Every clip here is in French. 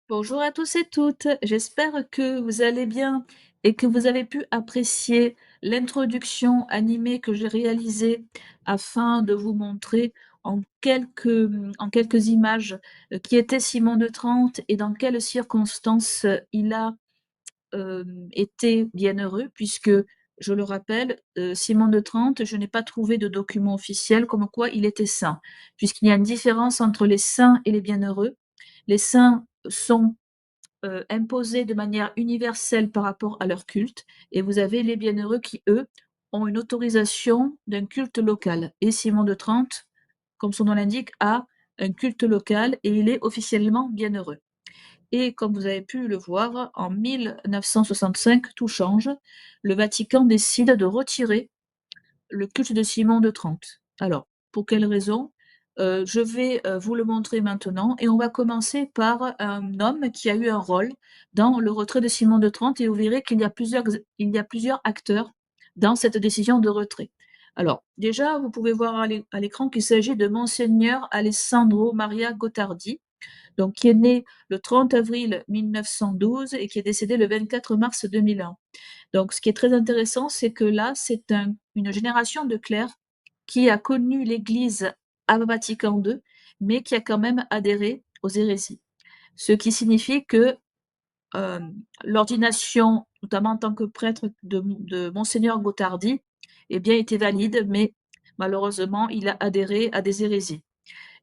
Bonjour à tous et toutes, j'espère que vous allez bien et que vous avez pu apprécier l'introduction animée que j'ai réalisée afin de vous montrer en quelques images qui était Simon de Trente et dans quelles circonstances il a été bienheureux, puisque, je le rappelle, Simon de Trente, je n'ai pas trouvé de document officiel comme quoi il était saint, puisqu'il y a une différence entre les saints et les bienheureux. Les saints sont imposés de manière universelle par rapport à leur culte, et vous avez les bienheureux qui, eux, ont une autorisation d'un culte local. Et Simon de Trente, comme son nom l'indique, a un culte local et il est officiellement bienheureux. Et comme vous avez pu le voir, en 1965, tout change. Le Vatican décide de retirer le culte de Simon de Trente. Alors, pour quelle raison? Je vais vous le montrer maintenant et on va commencer par un homme qui a eu un rôle dans le retrait de Simon de Trente et vous verrez qu'il y a plusieurs acteurs dans cette décision de retrait. Alors, déjà, vous pouvez voir à l'écran qu'il s'agit de Monseigneur Alessandro Maria Gottardi, donc qui est né le 30 avril 1912 et qui est décédé le 24 mars 2001. Donc, ce qui est très intéressant, c'est que là, c'est une génération de clercs qui a connu l'Église à Vatican II, mais qui a quand même adhéré aux hérésies. Ce qui signifie que l'ordination, notamment en tant que prêtre de Monseigneur Gottardi, eh bien, était valide, mais malheureusement, il a adhéré à des hérésies.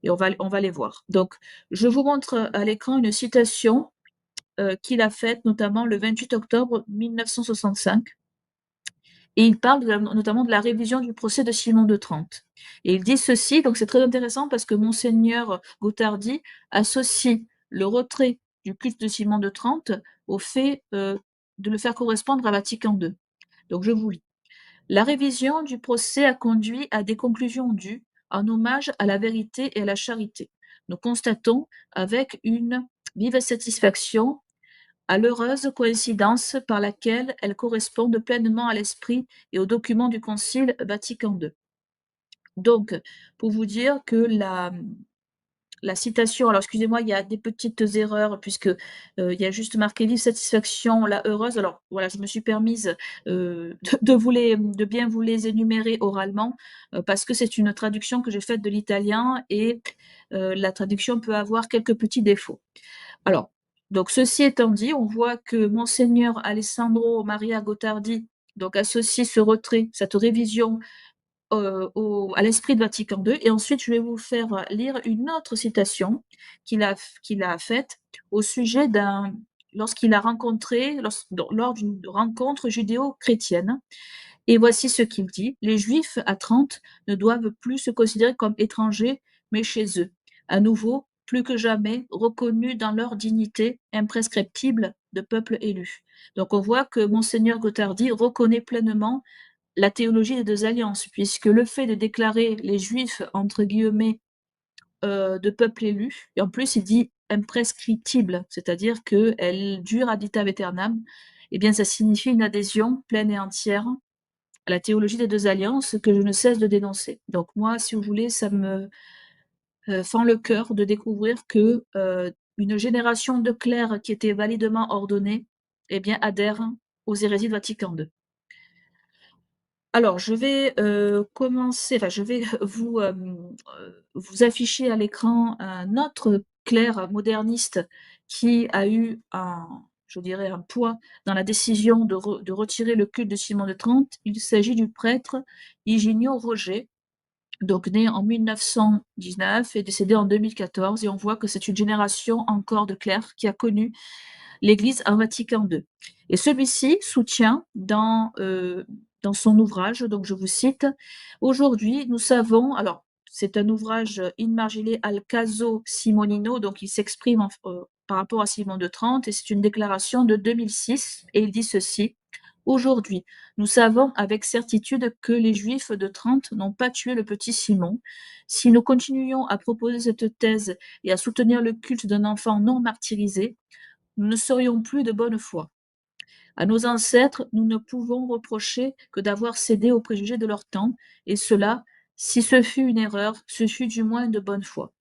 Et on va les voir. Donc, je vous montre à l'écran une citation qu'il a faite, notamment le 28 octobre 1965. Et il parle notamment de la révision du procès de Simon de Trente. Et il dit ceci, donc c'est très intéressant parce que Monseigneur Gottardi associe le retrait du culte de Simon de Trente au fait de le faire correspondre à Vatican II. Donc je vous lis. La révision du procès a conduit à des conclusions dues en hommage à la vérité et à la charité. Nous constatons avec une vive satisfaction à l'heureuse coïncidence par laquelle elles correspondent pleinement à l'esprit et aux documents du Concile Vatican II. Donc, pour vous dire que la citation, alors excusez-moi, il y a des petites erreurs puisque il y a juste marqué vive satisfaction, la heureuse. Alors voilà, je me suis permise de bien vous les énumérer oralement parce que c'est une traduction que j'ai faite de l'italien et la traduction peut avoir quelques petits défauts. Alors, donc ceci étant dit, on voit que Monseigneur Alessandro Maria Gottardi donc associe ce retrait, cette révision à l'esprit de Vatican II. Et ensuite, je vais vous faire lire une autre citation qu'il a faite au sujet lorsqu'il a rencontré, lors d'une rencontre judéo-chrétienne. Et voici ce qu'il dit. Les Juifs à Trente ne doivent plus se considérer comme étrangers, mais chez eux. À nouveau, plus que jamais, reconnus dans leur dignité imprescriptible de peuple élu. Donc on voit que Monseigneur Gottardi reconnaît pleinement la théologie des deux alliances, puisque le fait de déclarer les Juifs, entre guillemets, de peuple élu, et en plus il dit imprescriptible, c'est-à-dire qu'elle dure ad vitam aeternam, eh bien ça signifie une adhésion pleine et entière à la théologie des deux alliances que je ne cesse de dénoncer. Donc moi, si vous voulez, ça me fend le cœur de découvrir que une génération de clercs qui étaient validement ordonnés, eh bien, adhèrent aux hérésies de Vatican II. Alors, je vais commencer, enfin, je vais vous afficher à l'écran un autre clerc moderniste qui a eu je dirais, un poids dans la décision de retirer le culte de Simon de Trente. Il s'agit du prêtre Hyginio Roger, donc né en 1919 et décédé en 2014. Et on voit que c'est une génération encore de clercs qui a connu l'Église en Vatican II. Et celui-ci soutient dans son ouvrage, donc je vous cite, aujourd'hui nous savons, alors c'est un ouvrage In Margine al Caso Simonino, donc il s'exprime par rapport à Simon de Trente et c'est une déclaration de 2006 et il dit ceci. Aujourd'hui, nous savons avec certitude que les Juifs de Trente n'ont pas tué le petit Simon. Si nous continuions à proposer cette thèse et à soutenir le culte d'un enfant non martyrisé, nous ne serions plus de bonne foi. À nos ancêtres, nous ne pouvons reprocher que d'avoir cédé aux préjugés de leur temps, et cela, si ce fut une erreur, ce fut du moins de bonne foi.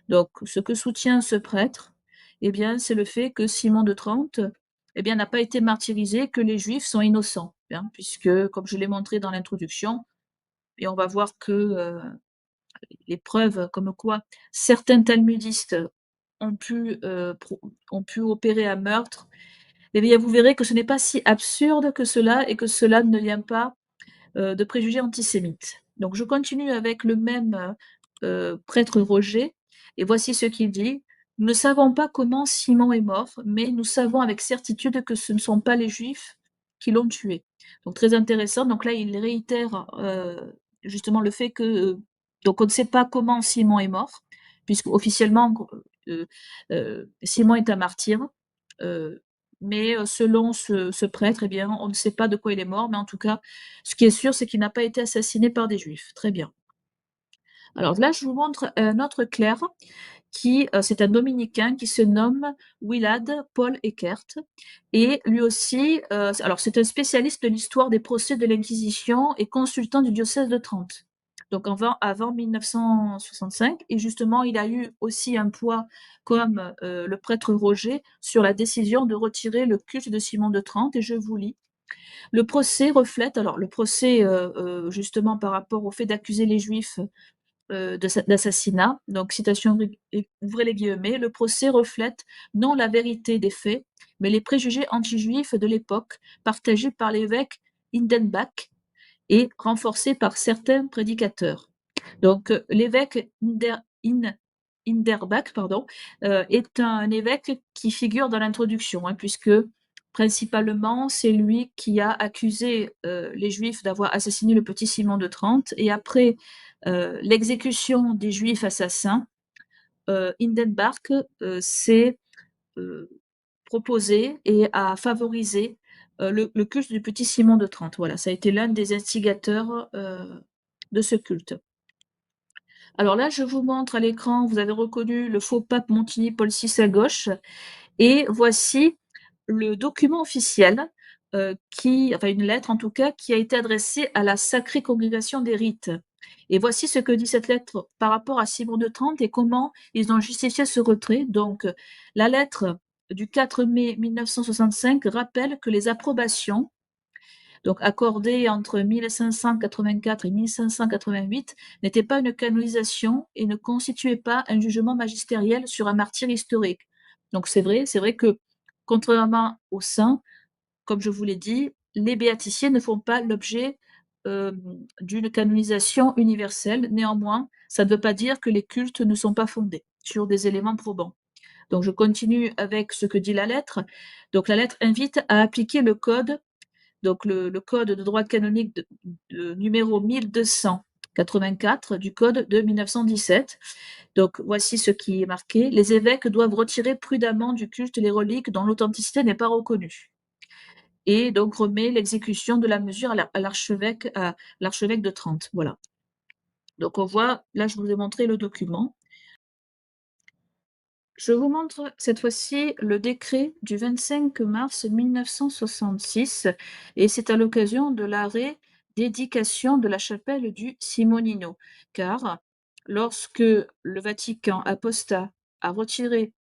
Donc, ce que soutient ce prêtre, eh bien, c'est le fait que Simon de Trente, eh bien, n'a pas été martyrisé, que les Juifs sont innocents, hein, puisque, comme je l'ai montré dans l'introduction, et on va voir que les preuves comme quoi certains talmudistes ont pu, ont pu opérer un meurtre, eh bien, vous verrez que ce n'est pas si absurde que cela et que cela ne vient pas de préjugés antisémites. Donc je continue avec le même prêtre Roger, et voici ce qu'il dit. Nous ne savons pas comment Simon est mort, mais nous savons avec certitude que ce ne sont pas les Juifs qui l'ont tué. Donc très intéressant. Donc là, il réitère justement le fait que donc on ne sait pas comment Simon est mort, puisque officiellement Simon est un martyr. Euh, mais selon ce prêtre, eh bien, on ne sait pas de quoi il est mort, mais en tout cas, ce qui est sûr, c'est qu'il n'a pas été assassiné par des Juifs. Très bien. Alors là, je vous montre un autre clerc qui, c'est un dominicain qui se nomme Willard Paul Eckert, et lui aussi, alors c'est un spécialiste de l'histoire des procès de l'Inquisition et consultant du diocèse de Trente. Donc avant 1965, et justement, il a eu aussi un poids comme le prêtre Roger sur la décision de retirer le culte de Simon de Trente, et je vous lis. Le procès reflète, alors le procès justement par rapport au fait d'accuser les Juifs d'assassinat. Donc, citation, ouvrez les guillemets, le procès reflète non la vérité des faits, mais les préjugés anti-juifs de l'époque, partagés par l'évêque Hindenbach et renforcés par certains prédicateurs. Donc, l'évêque Hindenbach pardon, est un évêque qui figure dans l'introduction, hein, puisque principalement, c'est lui qui a accusé les Juifs d'avoir assassiné le petit Simon de Trente. Et après l'exécution des Juifs assassins, Hindenbach s'est euh, proposé et a favorisé le culte du petit Simon de Trente. Voilà, ça a été l'un des instigateurs de ce culte. Alors là, je vous montre à l'écran, vous avez reconnu le faux pape Montigny Paul VI à gauche, et voici le document officiel, enfin une lettre en tout cas, qui a été adressée à la Sacrée Congrégation des Rites. Et voici ce que dit cette lettre par rapport à Simon de Trente et comment ils ont justifié ce retrait. Donc, la lettre du 4 mai 1965 rappelle que les approbations donc accordée entre 1584 et 1588, n'était pas une canonisation et ne constituait pas un jugement magistériel sur un martyr historique. Donc c'est vrai que contrairement aux saints, comme je vous l'ai dit, les béaticiés ne font pas l'objet d'une canonisation universelle. Néanmoins, ça ne veut pas dire que les cultes ne sont pas fondés sur des éléments probants. Donc je continue avec ce que dit la lettre. Donc la lettre invite à appliquer le code, donc le code de droit canonique numéro 1284 du code de 1917. Donc voici ce qui est marqué. Les évêques doivent retirer prudemment du culte les reliques dont l'authenticité n'est pas reconnue. Et donc remet l'exécution de la mesure à l'archevêque de Trente. Voilà. Donc on voit, là je vous ai montré le document. Je vous montre cette fois-ci le décret du 25 mars 1966, et c'est à l'occasion de l'arrêt dédication de la chapelle du Simonino, car lorsque le Vatican apostat a retiré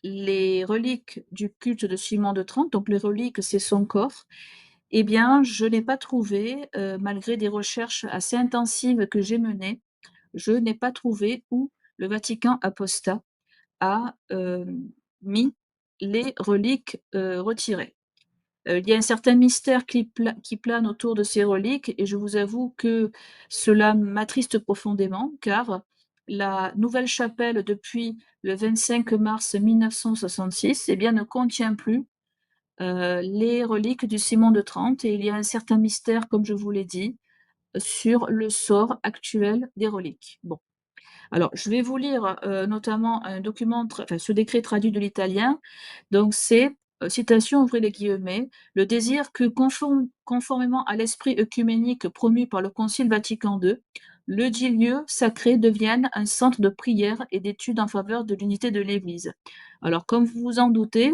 les reliques du culte de Simon de Trente, donc les reliques c'est son corps, eh bien je n'ai pas trouvé, malgré des recherches assez intensives que j'ai menées, je n'ai pas trouvé où le Vatican apostat a mis les reliques retirées. Il y a un certain mystère qui plane autour de ces reliques, et je vous avoue que cela m'attriste profondément, car la nouvelle chapelle depuis le 25 mars 1966 eh bien, ne contient plus les reliques du Simon de Trente, et il y a un certain mystère, comme je vous l'ai dit, sur le sort actuel des reliques. Bon. Alors, je vais vous lire notamment un document, enfin, ce décret traduit de l'italien. Donc, c'est, citation, ouvrez les guillemets, le désir que, conformément à l'esprit œcuménique promu par le Concile Vatican II, le dit lieu sacré devienne un centre de prière et d'études en faveur de l'unité de l'Église. Alors, comme vous vous en doutez,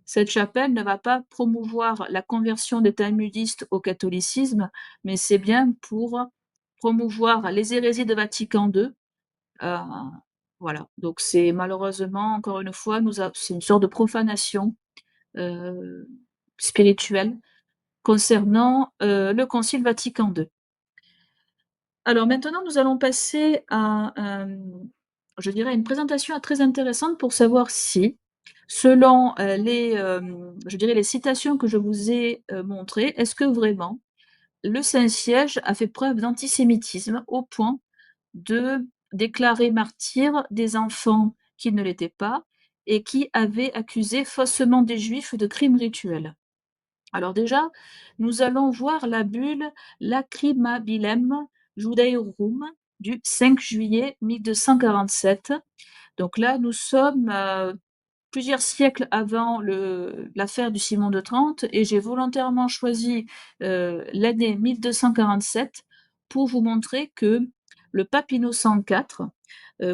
cette chapelle ne va pas promouvoir la conversion des talmudistes au catholicisme, mais c'est bien pour promouvoir les hérésies de Vatican II, Voilà, donc c'est malheureusement, encore une fois, nous a c'est une sorte de profanation, heu, spirituelle concernant, le Concile Vatican II. Alors maintenant, nous allons passer à, je dirais, une présentation très intéressante pour savoir si, selon, je dirais, les citations que je vous ai, montrées, est-ce que vraiment le Saint-Siège a fait preuve d'antisémitisme au point de déclarer martyrs des enfants qui ne l'étaient pas et qui avaient accusé faussement des Juifs de crimes rituels? Alors déjà, nous allons voir la bulle Lacrimabilem Judaeorum du 5 juillet 1247. Donc là, nous sommes, plusieurs siècles avant l'affaire du Simon de Trente et j'ai volontairement choisi, l'année 1247 pour vous montrer que le pape Innocent IV,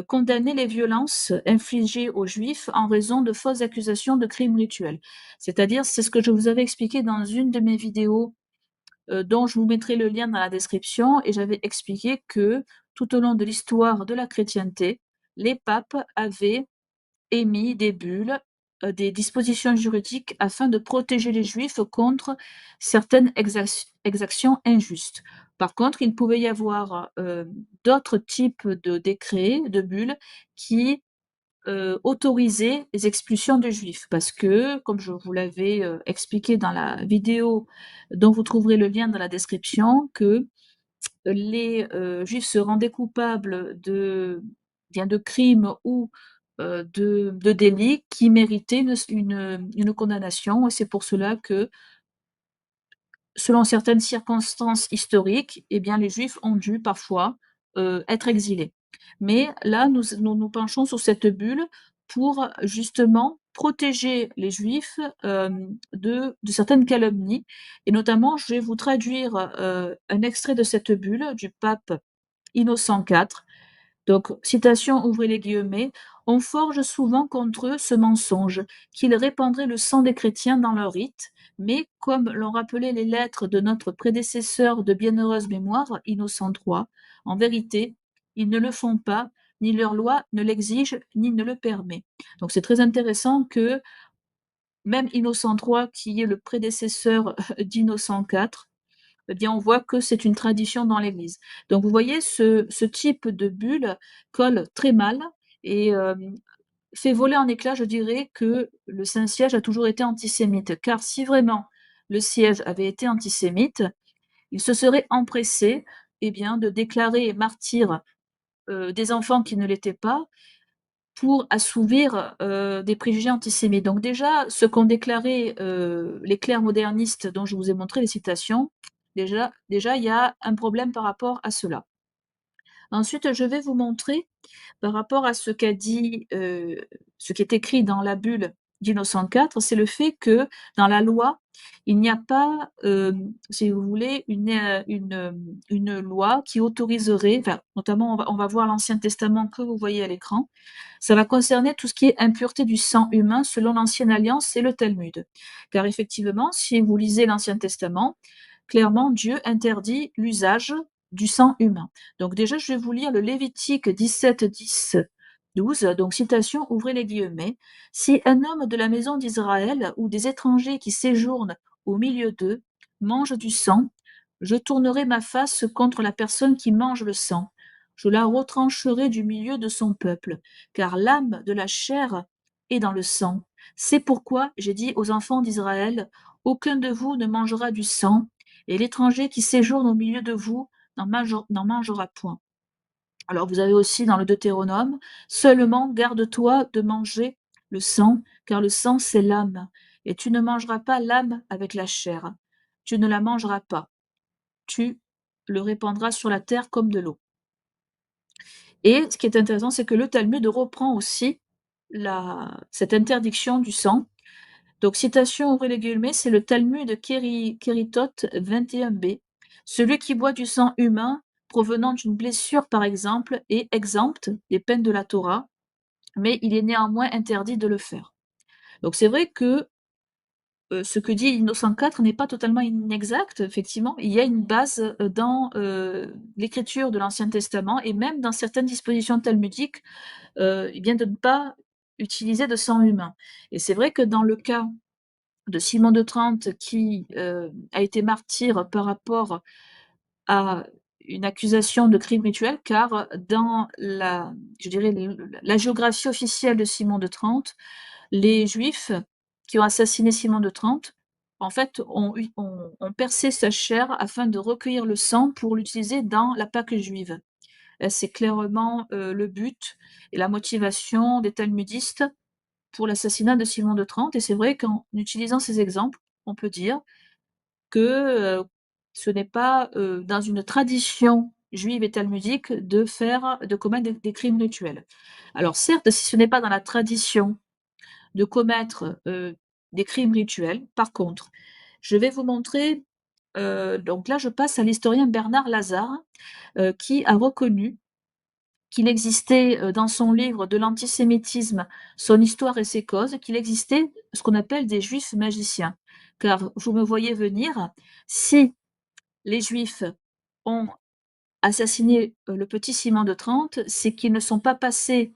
condamnait les violences infligées aux Juifs en raison de fausses accusations de crimes rituels. C'est-à-dire, c'est ce que je vous avais expliqué dans une de mes vidéos, dont je vous mettrai le lien dans la description et j'avais expliqué que, tout au long de l'histoire de la chrétienté, les papes avaient émis des bulles, des dispositions juridiques afin de protéger les Juifs contre certaines exactions injustes. Par contre, il pouvait y avoir, d'autres types de décrets, de bulles qui, autorisaient les expulsions de Juifs. Parce que, comme je vous l'avais, expliqué dans la vidéo dont vous trouverez le lien dans la description, que les, Juifs se rendaient coupables de crimes ou, de délits qui méritaient une condamnation et c'est pour cela que, selon certaines circonstances historiques, eh bien les Juifs ont dû parfois, être exilés. Mais là, nous nous penchons sur cette bulle pour justement protéger les Juifs, de certaines calomnies et notamment je vais vous traduire, un extrait de cette bulle du pape Innocent IV. Donc, citation, ouvrez les guillemets, on forge souvent contre eux ce mensonge, qu'ils répandraient le sang des chrétiens dans leurs rites, mais, comme l'ont rappelé les lettres de notre prédécesseur de bienheureuse mémoire, Innocent III, en vérité, ils ne le font pas, ni leur loi ne l'exige, ni ne le permet. Donc, c'est très intéressant que même Innocent III, qui est le prédécesseur d'Innocent IV, eh bien, on voit que c'est une tradition dans l'Église. Donc vous voyez, ce type de bulle colle très mal et fait voler en éclats, je dirais, que le Saint-Siège a toujours été antisémite. Car si vraiment le siège avait été antisémite, il se serait empressé, eh bien, de déclarer martyrs, des enfants qui ne l'étaient pas pour assouvir, des préjugés antisémites. Donc déjà, ce qu'ont déclaré, les clercs modernistes dont je vous ai montré les citations, déjà il y a un problème par rapport à cela. Ensuite, je vais vous montrer par rapport à ce qu'a dit, ce qui est écrit dans la bulle d'Innocent IV, c'est le fait que dans la loi, il n'y a pas, si vous voulez, une loi qui autoriserait enfin, notamment on va voir l'Ancien Testament que vous voyez à l'écran. Ça va concerner tout ce qui est impureté du sang humain selon l'Ancienne Alliance et le Talmud. Car effectivement, si vous lisez l'Ancien Testament, clairement Dieu interdit l'usage du sang humain. Donc déjà, je vais vous lire le Lévitique 17, 10, 12. Donc citation, ouvrez les guillemets. Si un homme de la maison d'Israël ou des étrangers qui séjournent au milieu d'eux mange du sang, je tournerai ma face contre la personne qui mange le sang. Je la retrancherai du milieu de son peuple, car l'âme de la chair est dans le sang. C'est pourquoi j'ai dit aux enfants d'Israël, aucun de vous ne mangera du sang, et l'étranger qui séjourne au milieu de vous n'en mangera point. Alors vous avez aussi dans le Deutéronome, seulement garde-toi de manger le sang, car le sang c'est l'âme, et tu ne mangeras pas l'âme avec la chair. Tu ne la mangeras pas. Tu le répandras sur la terre comme de l'eau. Et ce qui est intéressant, c'est que le Talmud reprend aussi cette interdiction du sang. Donc, citation, ouvrez les guillemets, c'est le Talmud Kéritot 21b. Celui qui boit du sang humain provenant d'une blessure, par exemple, est exempt des peines de la Torah, mais il est néanmoins interdit de le faire. Donc, c'est vrai que ce que dit Innocent IV n'est pas totalement inexact, effectivement. Il y a une base, dans, l'écriture de l'Ancien Testament et même dans certaines dispositions talmudiques, eh bien, de ne pas utiliser de sang humain. Et c'est vrai que dans le cas de Simon de Trente qui, a été martyr par rapport à une accusation de crime rituel, car dans la je dirais, la géographie officielle de Simon de Trente, les Juifs qui ont assassiné Simon de Trente, en fait, ont percé sa chair afin de recueillir le sang pour l'utiliser dans la Pâque juive. C'est clairement, le but et la motivation des talmudistes pour l'assassinat de Simon de Trente, et c'est vrai qu'en utilisant ces exemples, on peut dire que, ce n'est pas, dans une tradition juive et talmudique de commettre des crimes rituels. Alors certes, si ce n'est pas dans la tradition de commettre, des crimes rituels, par contre, je vais vous montrer, donc là je passe à l'historien Bernard Lazare, qui a reconnu qu'il existait, dans son livre de l'antisémitisme, son histoire et ses causes, qu'il existait ce qu'on appelle des juifs magiciens. Car vous me voyez venir, si les juifs ont assassiné, le petit Simon de Trente, c'est qu'ils ne sont pas passés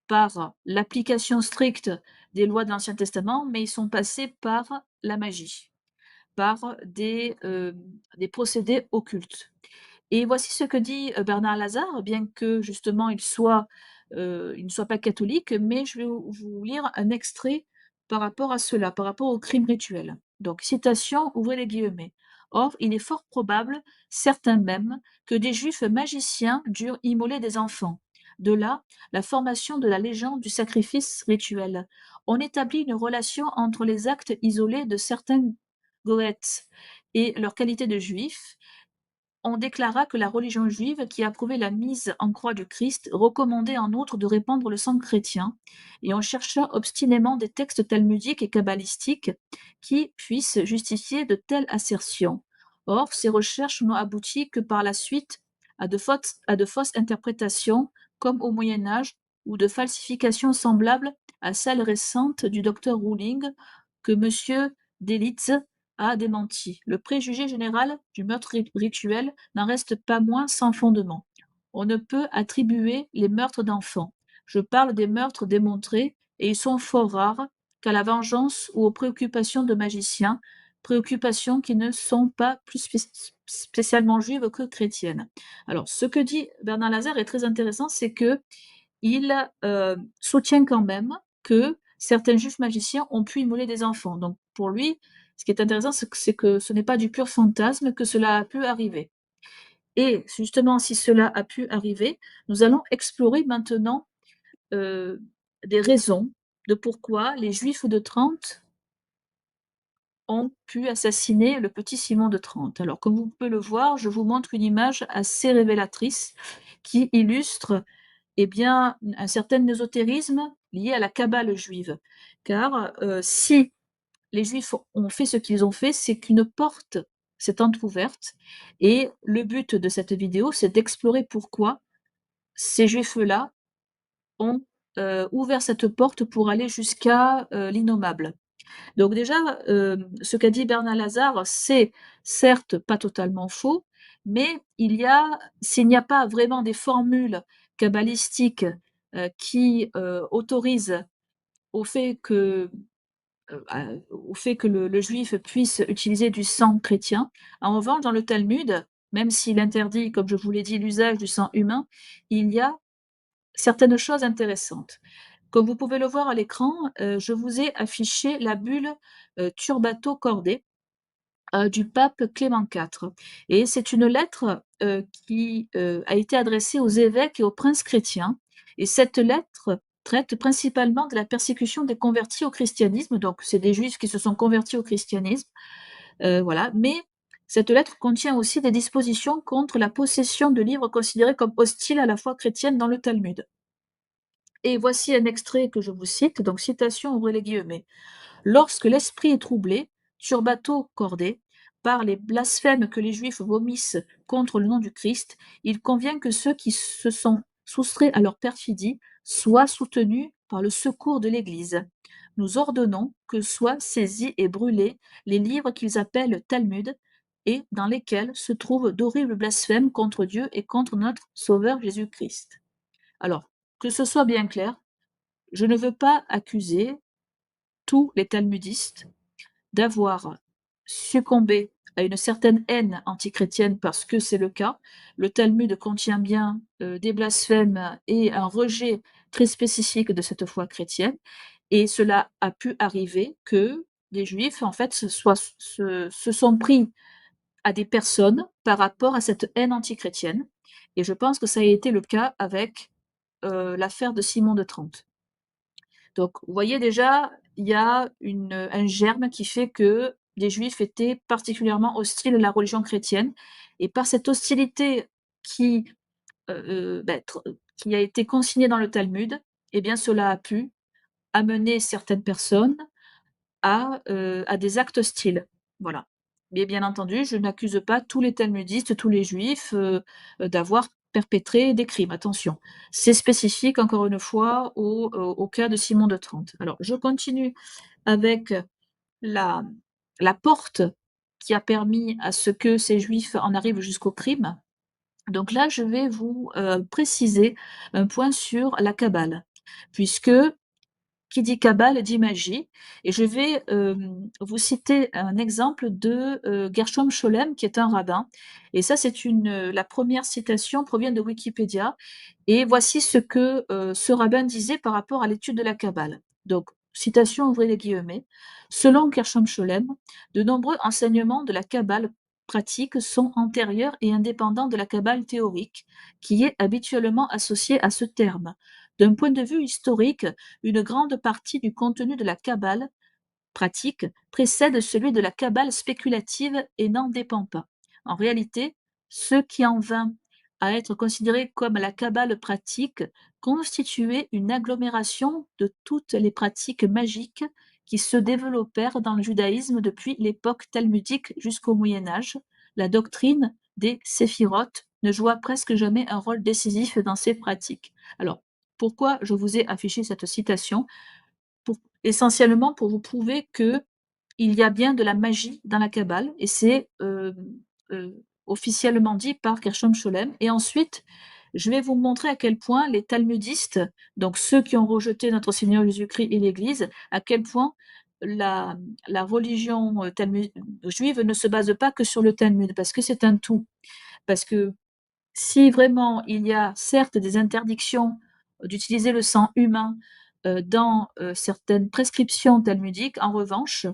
par l'application stricte des lois de l'Ancien Testament, mais ils sont passés par la magie, par des procédés occultes. Et voici ce que dit, Bernard Lazare, bien que justement il ne soit pas catholique, mais je vais vous lire un extrait par rapport à cela, par rapport au crime rituel. Donc citation, ouvrez les guillemets: «Or, il est fort probable, certains même, que des juifs magiciens durent immoler des enfants. De là, la formation de la légende du sacrifice rituel. On établit une relation entre les actes isolés de certains goëths et leur qualité de juifs. On déclara que la religion juive, qui approuvait la mise en croix du Christ, recommandait en outre de répandre le sang chrétien, et on chercha obstinément des textes talmudiques et kabbalistiques qui puissent justifier de telles assertions. Or, ces recherches n'ont abouti que par la suite à de fausses interprétations, comme au Moyen Âge, ou de falsifications semblables à celles récentes du docteur Rouling, que M. Delitz a démenti. Le préjugé général du meurtre rituel n'en reste pas moins sans fondement. On ne peut attribuer les meurtres d'enfants. Je parle des meurtres démontrés, et ils sont fort rares, qu'à la vengeance ou aux préoccupations de magiciens, préoccupations qui ne sont pas plus spécialement juives que chrétiennes. Alors, ce que dit Bernard Lazare est très intéressant, c'est que il soutient quand même que certains juifs magiciens ont pu immoler des enfants. Donc pour lui, ce qui est intéressant, c'est que ce n'est pas du pur fantasme que cela a pu arriver. Et justement, si cela a pu arriver, nous allons explorer maintenant, heu, des raisons de pourquoi les juifs de Trente ont pu assassiner le petit Simon de Trente. Alors comme vous pouvez le voir, je vous montre une image assez révélatrice qui illustre, eh bien, un certain ésotérisme lié à la Kabbale juive. Car, si les Juifs ont fait ce qu'ils ont fait, c'est qu'une porte s'est entrouverte, et le but de cette vidéo, c'est d'explorer pourquoi ces Juifs-là ont, ouvert cette porte pour aller jusqu'à, l'innommable. Donc déjà, ce qu'a dit Bernard Lazare, c'est certes pas totalement faux, mais s'il n'y a pas vraiment des formules kabbalistiques, qui, autorisent au fait que, au fait que le juif puisse utiliser du sang chrétien. En revanche, dans le Talmud, même s'il interdit, comme je vous l'ai dit, l'usage du sang humain, il y a certaines choses intéressantes. Comme vous pouvez le voir à l'écran, je vous ai affiché la bulle, Turbato Cordé, du pape Clément IV, et c'est une lettre, qui, a été adressée aux évêques et aux princes chrétiens, et cette lettre traite principalement de la persécution des convertis au christianisme, donc c'est des juifs qui se sont convertis au christianisme, voilà, mais cette lettre contient aussi des dispositions contre la possession de livres considérés comme hostiles à la foi chrétienne dans le Talmud. Et voici un extrait que je vous cite, donc citation, ouvrez les guillemets: «Lorsque l'esprit est troublé, turbato cordé, par les blasphèmes que les Juifs vomissent contre le nom du Christ, il convient que ceux qui se sont soustraits à leur perfidie soient soutenus par le secours de l'Église. Nous ordonnons que soient saisis et brûlés les livres qu'ils appellent Talmud et dans lesquels se trouvent d'horribles blasphèmes contre Dieu et contre notre Sauveur Jésus-Christ. Alors, que ce soit bien clair, je ne veux pas accuser tous les talmudistes d'avoir succombé à une certaine haine antichrétienne parce que c'est le cas. Le Talmud contient bien des blasphèmes et un rejet très spécifique de cette foi chrétienne. Et cela a pu arriver que des juifs, en fait, se sont pris à des personnes par rapport à cette haine antichrétienne. Et je pense que ça a été le cas avec l'affaire de Simon de Trente. Donc, vous voyez déjà, il y a un germe qui fait que les Juifs étaient particulièrement hostiles à la religion chrétienne. Et par cette hostilité qui, qui a été consignée dans le Talmud, eh bien, cela a pu amener certaines personnes à des actes hostiles. Voilà. Mais bien entendu, je n'accuse pas tous les talmudistes, tous les juifs, d'avoir perpétré des crimes, attention. C'est spécifique encore une fois au cas de Simon de Trente. Alors je continue avec la la porte qui a permis à ce que ces juifs en arrivent jusqu'au crime. Donc là, je vais vous, préciser un point sur la Kabbale, puisque qui dit cabale dit magie et je vais, vous citer un exemple de, Gershom Scholem qui est un rabbin et ça c'est la première citation provient de Wikipédia et voici ce que, ce rabbin disait par rapport à l'étude de la Kabbale. Donc, citation, ouvrez les guillemets. Selon Gershom Scholem, de nombreux enseignements de la Kabbale pratique sont antérieurs et indépendants de la Kabbale théorique, qui est habituellement associée à ce terme. D'un point de vue historique, une grande partie du contenu de la Kabbale pratique précède celui de la Kabbale spéculative et n'en dépend pas. En réalité, ce qui en vint à être considéré comme la Kabbale pratique constituait une agglomération de toutes les pratiques magiques qui se développèrent dans le judaïsme depuis l'époque talmudique jusqu'au Moyen Âge. La doctrine des séphirotes ne joua presque jamais un rôle décisif dans ces pratiques. Alors, pourquoi je vous ai affiché cette citation? Pour essentiellement pour vous prouver que il y a bien de la magie dans la Kabbale et c'est, officiellement dit par Gershom Scholem et ensuite, je vais vous montrer à quel point les talmudistes, donc ceux qui ont rejeté notre Seigneur Jésus-Christ et l'Église, à quel point la la religion, juive ne se base pas que sur le Talmud parce que c'est un tout. Parce que si vraiment il y a certes des interdictions d'utiliser le sang humain, dans, certaines prescriptions talmudiques, en revanche,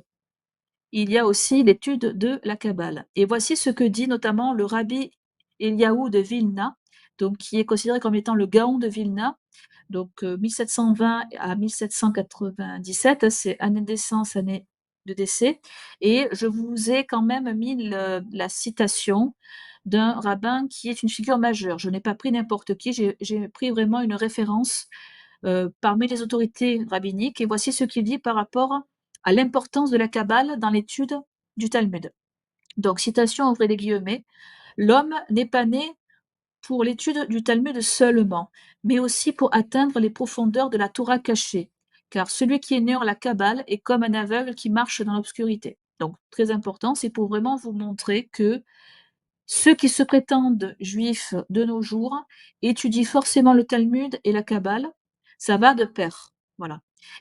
il y a aussi l'étude de la Kabbale. Et voici ce que dit notamment le rabbi Eliaou de Vilna, donc qui est considéré comme étant le Gaon de Vilna, donc 1720 à 1797, c'est année de naissance, année de décès. Et je vous ai quand même mis la citation d'un rabbin qui est une figure majeure. Je n'ai pas pris n'importe qui, j'ai pris vraiment une référence parmi les autorités rabbiniques et voici ce qu'il dit par rapport à l'importance de la Kabbale dans l'étude du Talmud. Donc, citation ouvrez les guillemets, l'homme n'est pas né pour l'étude du Talmud seulement, mais aussi pour atteindre les profondeurs de la Torah cachée, car celui qui ignore la Kabbale est comme un aveugle qui marche dans l'obscurité. Donc, très important, c'est pour vraiment vous montrer que ceux qui se prétendent juifs de nos jours étudient forcément le Talmud et la Kabbale, ça va de pair, voilà.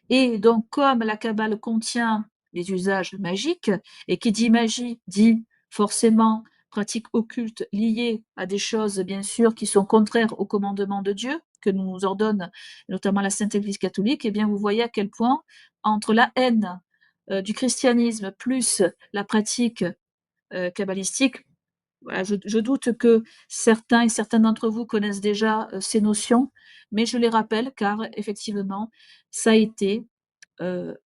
Et donc comme la Kabbale contient des usages magiques et qui dit magie dit forcément pratique occulte liée à des choses bien sûr qui sont contraires aux commandements de Dieu, que nous ordonne notamment la Sainte Église catholique, et bien vous voyez à quel point entre la haine, du christianisme plus la pratique, kabbalistique, voilà, je doute que certains et certaines d'entre vous connaissent déjà, ces notions, mais je les rappelle car effectivement, ça a été, heu,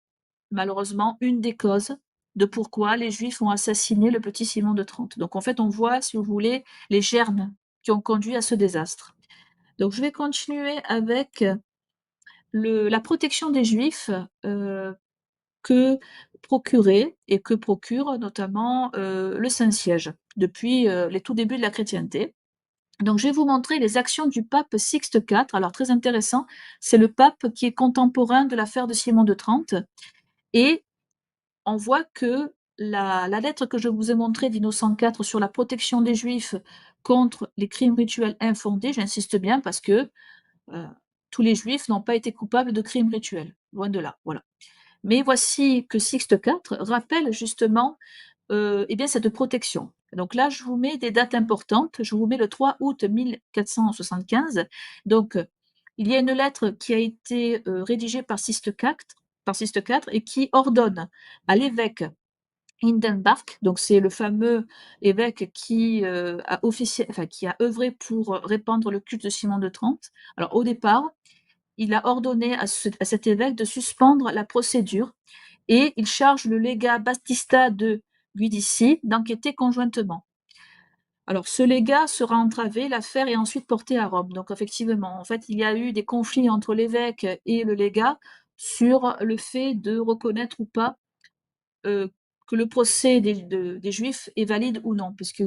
malheureusement une des causes de pourquoi les Juifs ont assassiné le petit Simon de Trente. Donc en fait, on voit, si vous voulez, les germes qui ont conduit à ce désastre. Donc je vais continuer avec, le la protection des Juifs, que procurait et que procure notamment, le Saint-Siège depuis, les tout débuts de la chrétienté. Donc, je vais vous montrer les actions du pape Sixte IV. Alors, très intéressant, c'est le pape qui est contemporain de l'affaire de Simon de Trente. Et on voit que la lettre que je vous ai montrée d'Innocent IV sur la protection des Juifs contre les crimes rituels infondés, j'insiste bien parce que tous les Juifs n'ont pas été coupables de crimes rituels, loin de là, voilà. Mais voici que Sixte IV rappelle justement eh bien, cette protection. Donc là, je vous mets des dates importantes. Je vous mets le 3 août 1475. Donc, il y a une lettre qui a été rédigée par Sixte IV et qui ordonne à l'évêque Hindenburg, donc c'est le fameux évêque qui enfin, qui a œuvré pour répandre le culte de Simon de Trente. Alors, au départ, il a ordonné à cet évêque de suspendre la procédure et il charge le légat Battista de Giudici d'enquêter conjointement. Alors, ce légat sera entravé, l'affaire est ensuite portée à Rome. Donc, effectivement, en fait, il y a eu des conflits entre l'évêque et le légat sur le fait de reconnaître ou pas que le procès des Juifs est valide ou non, puisque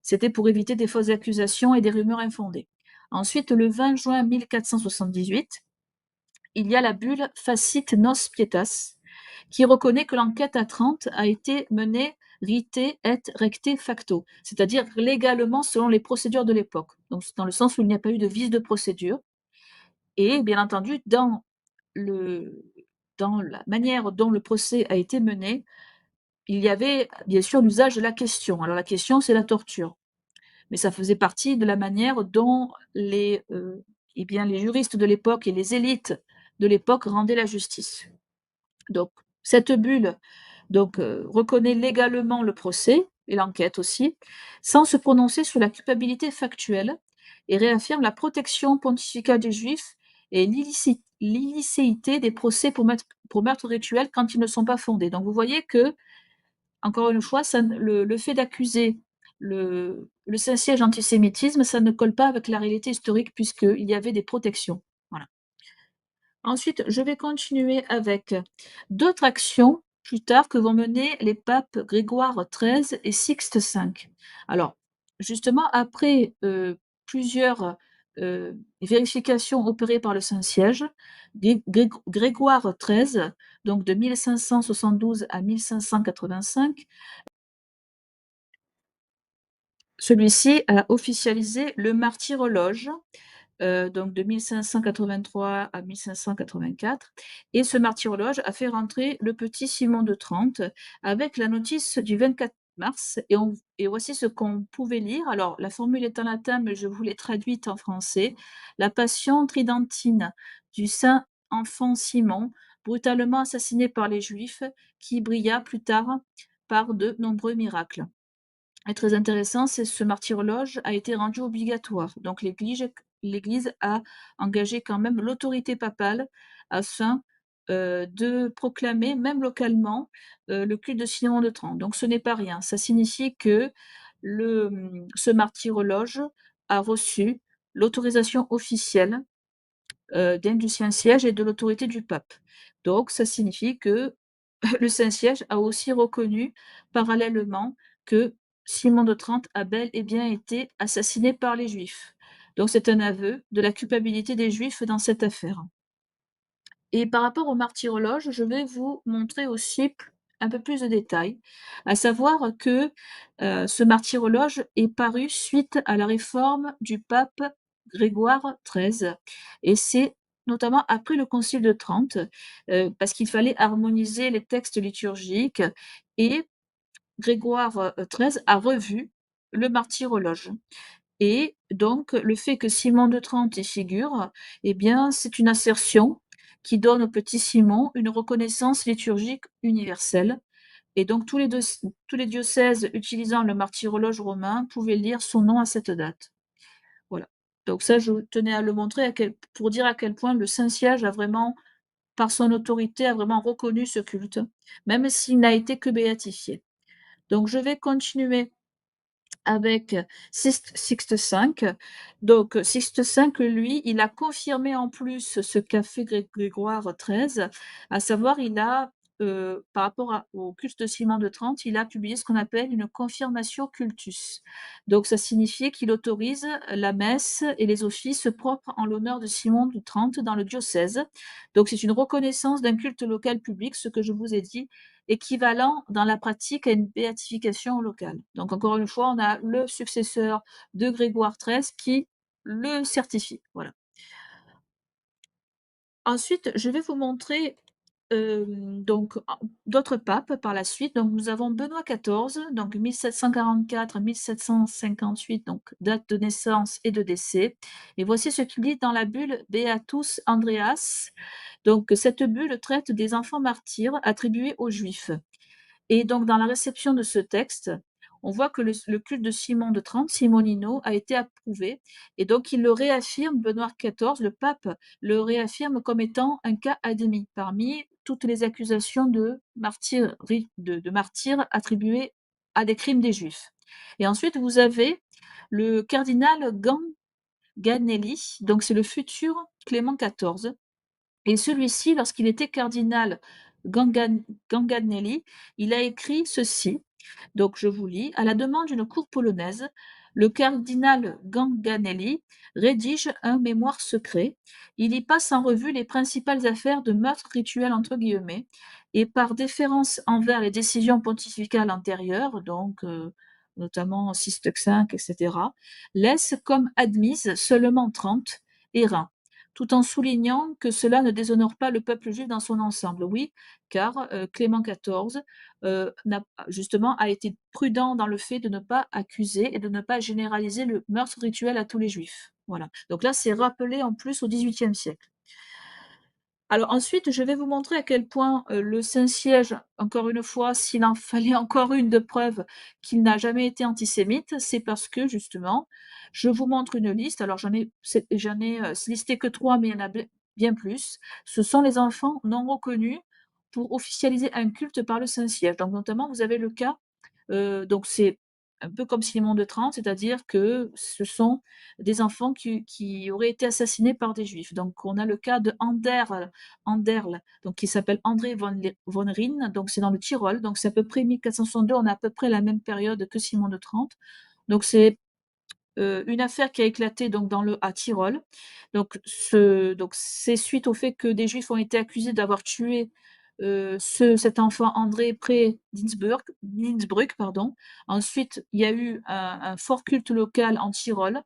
c'était pour éviter des fausses accusations et des rumeurs infondées. Ensuite, le 20 juin 1478, il y a la bulle Facit Nos Pietas, qui reconnaît que l'enquête à Trente a été menée rite et recte facto, c'est-à-dire légalement selon les procédures de l'époque. Donc, dans le sens où il n'y a pas eu de vice de procédure. Et bien entendu, le, dans la manière dont le procès a été mené, il y avait bien sûr l'usage de la question. Alors la question, c'est la torture. Mais ça faisait partie de la manière dont eh bien, les juristes de l'époque et les élites de l'époque rendaient la justice. Donc, cette bulle donc, reconnaît légalement le procès et l'enquête aussi, sans se prononcer sur la culpabilité factuelle, et réaffirme la protection pontificale des Juifs et l'illicéité des procès pour meurtre rituel quand ils ne sont pas fondés. Donc, vous voyez que, encore une fois, le fait d'accuser le Saint-Siège d'antisémitisme, ça ne colle pas avec la réalité historique puisqu'il y avait des protections. Voilà. Ensuite, je vais continuer avec d'autres actions plus tard que vont mener les papes Grégoire XIII et Sixte V. Alors, justement, après plusieurs vérifications opérées par le Saint-Siège, Grégoire XIII, donc de 1572 à 1585, celui-ci a officialisé le martyrologe donc de 1583 à 1584, et ce martyrologe a fait rentrer le petit Simon de Trente avec la notice du 24 mars, et voici ce qu'on pouvait lire. Alors, la formule est en latin, mais je vous l'ai traduite en français. La passion tridentine du saint enfant Simon, brutalement assassiné par les Juifs, qui brilla plus tard par de nombreux miracles. Et très intéressant, c'est ce martyrologe a été rendu obligatoire. Donc l'Église a engagé quand même l'autorité papale afin de proclamer, même localement, le culte de Simon de Trente. Donc ce n'est pas rien. Ça signifie que ce martyrologe a reçu l'autorisation officielle du Saint-Siège et de l'autorité du pape. Donc ça signifie que le Saint-Siège a aussi reconnu parallèlement que Simon de Trente a bel et bien été assassiné par les Juifs. Donc c'est un aveu de la culpabilité des Juifs dans cette affaire. Et par rapport au martyrologe, je vais vous montrer aussi un peu plus de détails, à savoir que ce martyrologe est paru suite à la réforme du pape Grégoire XIII, et c'est notamment après le Concile de Trente, parce qu'il fallait harmoniser les textes liturgiques, et Grégoire XIII a revu le martyrologe. Et donc, le fait que Simon de Trente y figure, eh bien, c'est une assertion qui donne au petit Simon une reconnaissance liturgique universelle. Et donc, tous les diocèses utilisant le martyrologe romain pouvaient lire son nom à cette date. Voilà. Donc ça, je tenais à le montrer pour dire à quel point le Saint-Siège a vraiment, par son autorité, a vraiment reconnu ce culte, même s'il n'a été que béatifié. Donc, je vais continuer avec Sixte V. Donc Sixte V, lui, il a confirmé en plus ce qu'a fait Grégoire XIII, à savoir il a par rapport au culte de Simon de Trente, il a publié ce qu'on appelle une confirmatio cultus. Donc ça signifiait qu'il autorise la messe et les offices propres en l'honneur de Simon de Trente dans le diocèse. Donc c'est une reconnaissance d'un culte local public, ce que je vous ai dit, équivalent dans la pratique à une béatification locale. Donc encore une fois, on a le successeur de Grégoire XIII qui le certifie. Voilà. Ensuite, je vais vous montrer, donc d'autres papes par la suite. Donc nous avons Benoît XIV, donc 1744-1758, donc date de naissance et de décès. Et voici ce qu'il dit dans la bulle Beatus Andreas. Donc cette bulle traite des enfants martyrs attribués aux Juifs. Et donc, dans la réception de ce texte, on voit que le culte de Simon de Trente, Simonino, a été approuvé. Et donc, il le réaffirme, Benoît XIV, le pape, le réaffirme comme étant un cas admis parmi toutes les accusations de martyrs attribuées à des crimes des Juifs. Et ensuite, vous avez le cardinal Ganganelli, donc c'est le futur Clément XIV, et celui-ci, lorsqu'il était cardinal Ganganelli, il a écrit ceci, donc je vous lis: «À la demande d'une cour polonaise, le cardinal Ganganelli rédige un mémoire secret. Il y passe en revue les principales affaires de "meurtre rituel" entre guillemets, et par déférence envers les décisions pontificales antérieures, donc notamment Sixte V, etc., laisse comme admises seulement 30 et tout en soulignant que cela ne déshonore pas le peuple juif dans son ensemble. Oui, car Clément XIV justement a été prudent dans le fait de ne pas accuser et de ne pas généraliser le meurtre rituel à tous les juifs. Voilà. Donc là, c'est rappelé en plus au XVIIIe siècle. Alors ensuite, je vais vous montrer à quel point, le Saint-Siège, encore une fois, s'il en fallait encore une de preuve qu'il n'a jamais été antisémite, c'est parce que justement, je vous montre une liste, alors j'en ai listé que 3, mais il y en a bien plus. Ce sont les enfants non reconnus pour officialiser un culte par le Saint-Siège. Donc notamment, vous avez le cas, donc c'est un peu comme Simon de Trente, c'est-à-dire que ce sont des enfants qui auraient été assassinés par des juifs. Donc on a le cas de Anderl, donc qui s'appelle André von Rijn, donc c'est dans le Tyrol, donc c'est à peu près 1462, on a à peu près la même période que Simon de Trente. Donc c'est une affaire qui a éclaté donc à Tyrol. Donc c'est suite au fait que des Juifs ont été accusés d'avoir tué, cet enfant André près d'Innsbruck, pardon. Ensuite, il y a eu un fort culte local en Tyrol,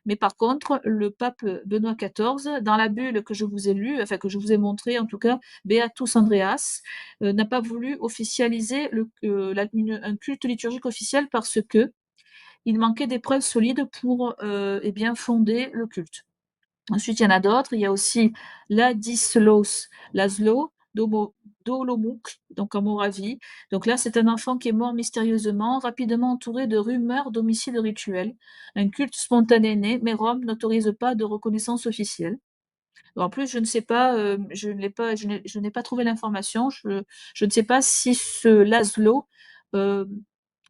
mais par contre, le pape, Benoît XIV, dans la bulle que je vous ai lue, enfin que je vous ai montrée en tout cas, Beatus Andreas, n'a pas voulu officialiser un culte liturgique officiel parce que il manquait des preuves solides pour, eh bien, fonder le culte. Ensuite, il y en a d'autres. Il y a aussi Ladislaus Laszlo Dolomuk, donc en Moravie. Donc là, c'est un enfant qui est mort mystérieusement, rapidement entouré de rumeurs d'homicide rituel. Un culte spontané né, mais Rome n'autorise pas de reconnaissance officielle. En plus, je ne sais pas, je n'ai pas trouvé l'information. Je ne sais pas si ce Laszlo, heu,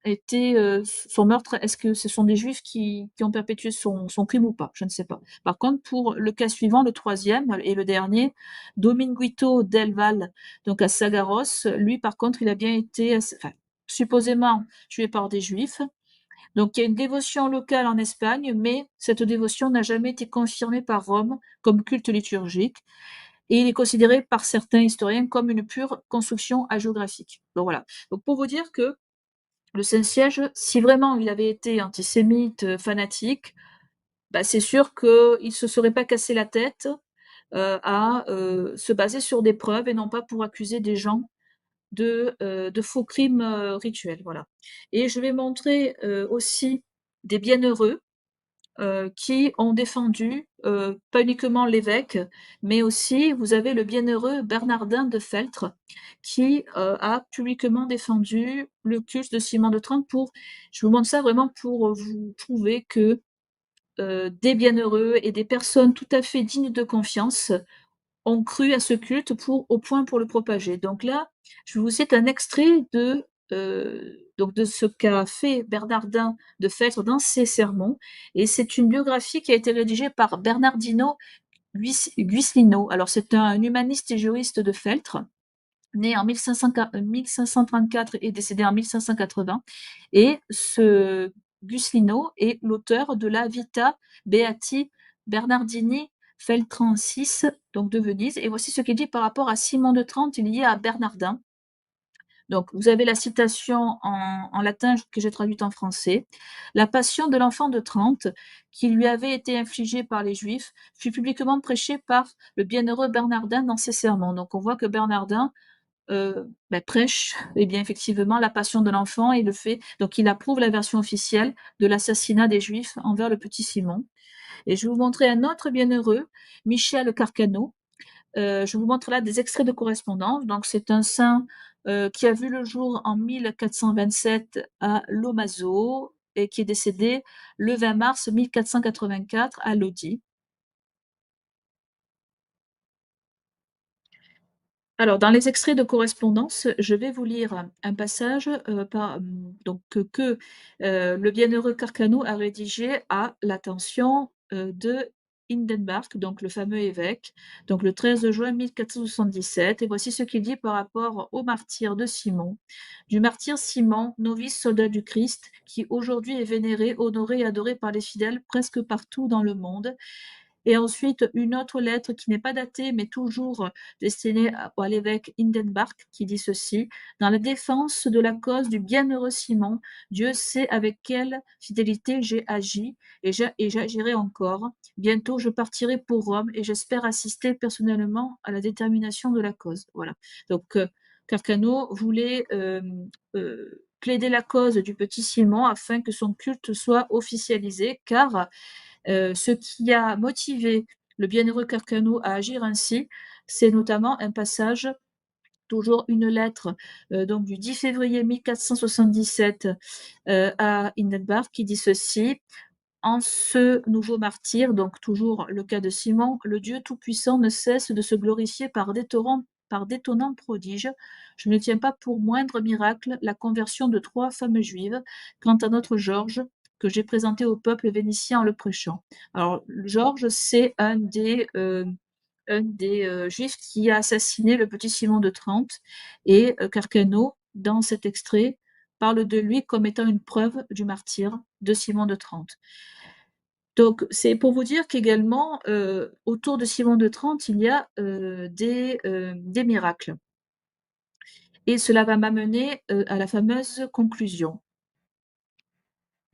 était, son meurtre, est-ce que ce sont des juifs qui ont perpétué son crime ou pas? Je ne sais pas. Par contre, pour le cas suivant, le troisième et le dernier, Dominguito del Val, donc à Sagaros, lui par contre, il a bien été supposément tué par des juifs. Donc il y a une dévotion locale en Espagne, mais cette dévotion n'a jamais été confirmée par Rome comme culte liturgique, et il est considéré par certains historiens comme une pure construction hagiographique. Donc voilà. Donc pour vous dire que le Saint-Siège, si vraiment il avait été antisémite, fanatique, bah, c'est sûr qu'il se serait pas cassé la tête, à, se baser sur des preuves et non pas pour accuser des gens de faux crimes, rituels, voilà. Et je vais montrer, aussi des bienheureux, qui ont défendu, pas uniquement l'évêque, mais aussi vous avez le bienheureux Bernardin de Feltre qui, a publiquement défendu le culte de Simon de Trente. Je vous montre ça vraiment pour, vous prouver que, des bienheureux et des personnes tout à fait dignes de confiance ont cru à ce culte au point pour le propager. Donc là, je vous cite un extrait de ce qu'a fait Bernardin de Feltre dans ses sermons, et c'est une biographie qui a été rédigée par Bernardino Guislino. Alors c'est un humaniste et juriste de Feltre, né en 1534 et décédé en 1580 et ce Guslino est l'auteur de la Vita Beati Bernardini Feltrincis, donc de Venise, et voici ce qu'il dit par rapport à Simon de Trente lié à Bernardin. Donc, vous avez la citation en latin que j'ai traduite en français. La passion de l'enfant de Trente, qui lui avait été infligée par les Juifs, fut publiquement prêchée par le bienheureux Bernardin dans ses sermons. Donc, on voit que Bernardin prêche, eh bien, effectivement, la passion de l'enfant et le fait. Donc, il approuve la version officielle de l'assassinat des Juifs envers le petit Simon. Et je vais vous montrer un autre bienheureux, Michel Carcano, je vous montre là des extraits de correspondance. Donc, c'est un saint qui a vu le jour en 1427 à Lomaso et qui est décédé le 20 mars 1484 à Lodi. Alors, dans les extraits de correspondance, je vais vous lire un passage le bienheureux Carcano a rédigé à l'attention de Hindenburg, donc le fameux évêque, donc le 13 juin 1477. Et voici ce qu'il dit par rapport au martyr de Simon. Du martyr Simon, novice soldat du Christ, qui aujourd'hui est vénéré, honoré et adoré par les fidèles presque partout dans le monde. Et ensuite, une autre lettre qui n'est pas datée, mais toujours destinée à l'évêque Hindenburg, qui dit ceci: Dans la défense de la cause du bienheureux Simon, Dieu sait avec quelle fidélité j'ai agi et j'agirai encore. Bientôt, je partirai pour Rome et j'espère assister personnellement à la détermination de la cause. Voilà. Donc, Carcano voulait plaider la cause du petit Simon afin que son culte soit officialisé, car ce qui a motivé le bienheureux Carcano à agir ainsi, c'est notamment un passage, toujours une lettre donc du 10 février 1477 à Hindenburg, qui dit ceci: En ce nouveau martyr, donc toujours le cas de Simon, le Dieu Tout-Puissant ne cesse de se glorifier par d'étonnants prodiges. Je ne tiens pas pour moindre miracle la conversion de 3 femmes juives. Quant à notre Georges, que j'ai présenté au peuple vénitien en le prêchant. Alors, Georges, c'est un des juifs qui a assassiné le petit Simon de Trente, et Carcano, dans cet extrait, parle de lui comme étant une preuve du martyre de Simon de Trente. Donc, c'est pour vous dire qu'également, autour de Simon de Trente, il y a des miracles. Et cela va m'amener à la fameuse conclusion.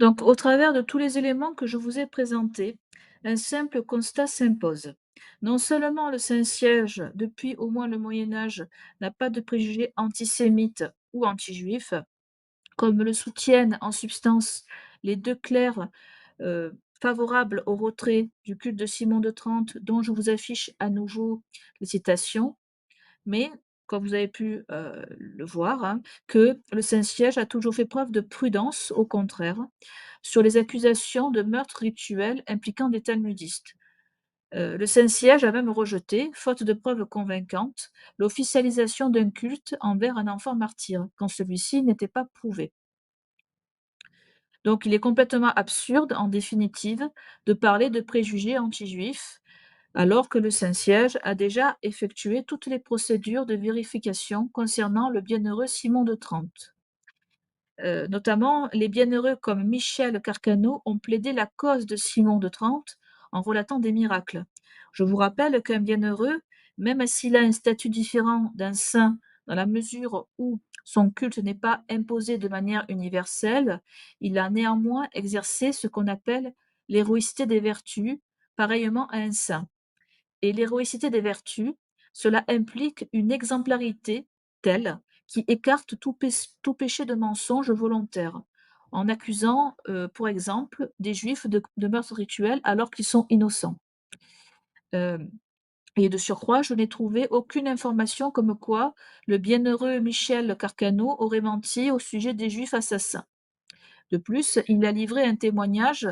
Donc, au travers de tous les éléments que je vous ai présentés, un simple constat s'impose. Non seulement le Saint-Siège, depuis au moins le Moyen Âge, n'a pas de préjugés antisémites ou anti-juifs, comme le soutiennent en substance les deux clercs favorables au retrait du culte de Simon de Trente, dont je vous affiche à nouveau les citations, mais comme vous avez pu le voir, hein, que le Saint-Siège a toujours fait preuve de prudence, au contraire, sur les accusations de meurtre rituel impliquant des talmudistes. Le Saint-Siège a même rejeté, faute de preuves convaincantes, l'officialisation d'un culte envers un enfant martyr, quand celui-ci n'était pas prouvé. Donc il est complètement absurde, en définitive, de parler de préjugés anti-juifs, alors que le Saint-Siège a déjà effectué toutes les procédures de vérification concernant le bienheureux Simon de Trente. Notamment, les bienheureux comme Michel Carcano ont plaidé la cause de Simon de Trente en relatant des miracles. Je vous rappelle qu'un bienheureux, même s'il a un statut différent d'un saint dans la mesure où son culte n'est pas imposé de manière universelle, il a néanmoins exercé ce qu'on appelle l'héroïcité des vertus, pareillement à un saint. Et l'héroïcité des vertus, cela implique une exemplarité telle qui écarte tout péché de mensonge volontaire, en accusant, pour exemple, des juifs de meurtre rituel alors qu'ils sont innocents. Hem Et de surcroît, je n'ai trouvé aucune information comme quoi le bienheureux Michel Carcano aurait menti au sujet des juifs assassins. De plus, il a livré un témoignage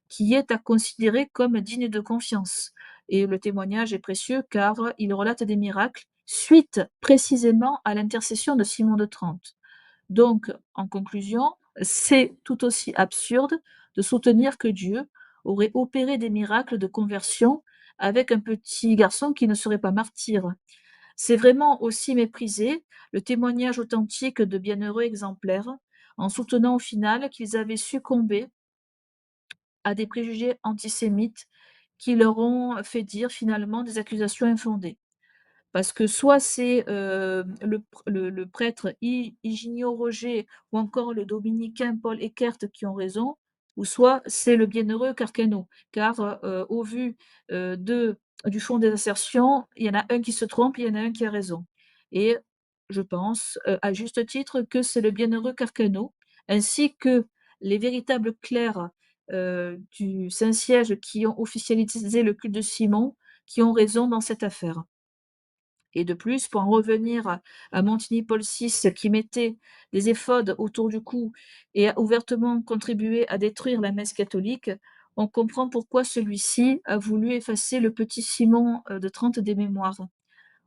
qui est à considérer comme digne de confiance. Et le témoignage est précieux car il relate des miracles suite précisément à l'intercession de Simon de Trente. Donc, en conclusion, c'est tout aussi absurde de soutenir que Dieu aurait opéré des miracles de conversion avec un petit garçon qui ne serait pas martyr. C'est vraiment aussi mépriser le témoignage authentique de bienheureux exemplaires, en soutenant au final qu'ils avaient succombé à des préjugés antisémites qui leur ont fait dire finalement des accusations infondées. Parce que soit c'est, le prêtre Higinio Roger ou encore le dominicain Paul Eckert qui ont raison, ou soit c'est le bienheureux Carcano. Car, au vu, de du fond des assertions, il y en a un qui se trompe, il y en a un qui a raison. Et je pense, à juste titre, que c'est le bienheureux Carcano, ainsi que les véritables clercs, du Saint-Siège qui ont officialisé le culte de Simon, qui ont raison dans cette affaire. Et de plus, pour en revenir à Montigny Paul VI qui mettait des éphodes autour du cou et a ouvertement contribué à détruire la messe catholique, on comprend pourquoi celui-ci a voulu effacer le petit Simon de Trente des Mémoires.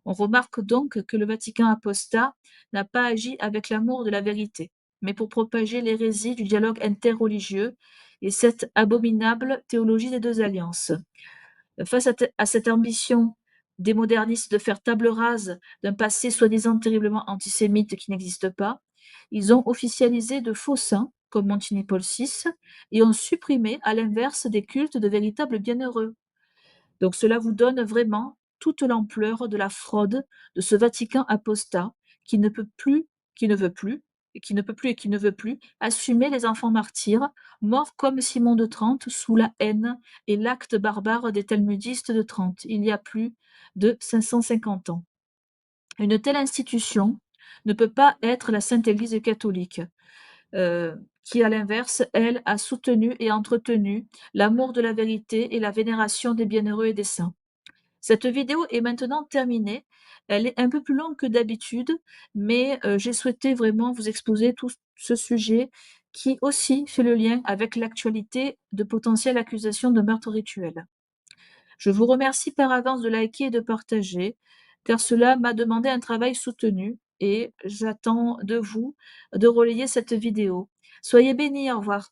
On remarque donc que le Vatican apostat n'a pas agi avec l'amour de la vérité, mais pour propager l'hérésie du dialogue interreligieux et cette abominable théologie des deux alliances. Face à cette ambition des modernistes de faire table rase d'un passé soi-disant terriblement antisémite qui n'existe pas, ils ont officialisé de faux saints, comme Montigny Paul VI, et ont supprimé, à l'inverse, des cultes de véritables bienheureux. Donc cela vous donne vraiment toute l'ampleur de la fraude de ce Vatican apostat qui ne peut plus, qui ne veut plus, et qui ne peut plus et qui ne veut plus assumer les enfants martyrs, morts comme Simon de Trente sous la haine et l'acte barbare des talmudistes de Trente, il y a plus de 550 ans. Une telle institution ne peut pas être la Sainte Église catholique, qui, à l'inverse, elle, a soutenu et entretenu l'amour de la vérité et la vénération des bienheureux et des saints. Cette vidéo est maintenant terminée. Elle est un peu plus longue que d'habitude, mais j'ai souhaité vraiment vous exposer tout ce sujet qui aussi fait le lien avec l'actualité de potentielles accusations de meurtre rituel. Je vous remercie par avance de liker et de partager, car cela m'a demandé un travail soutenu et j'attends de vous de relayer cette vidéo. Soyez bénis, au revoir.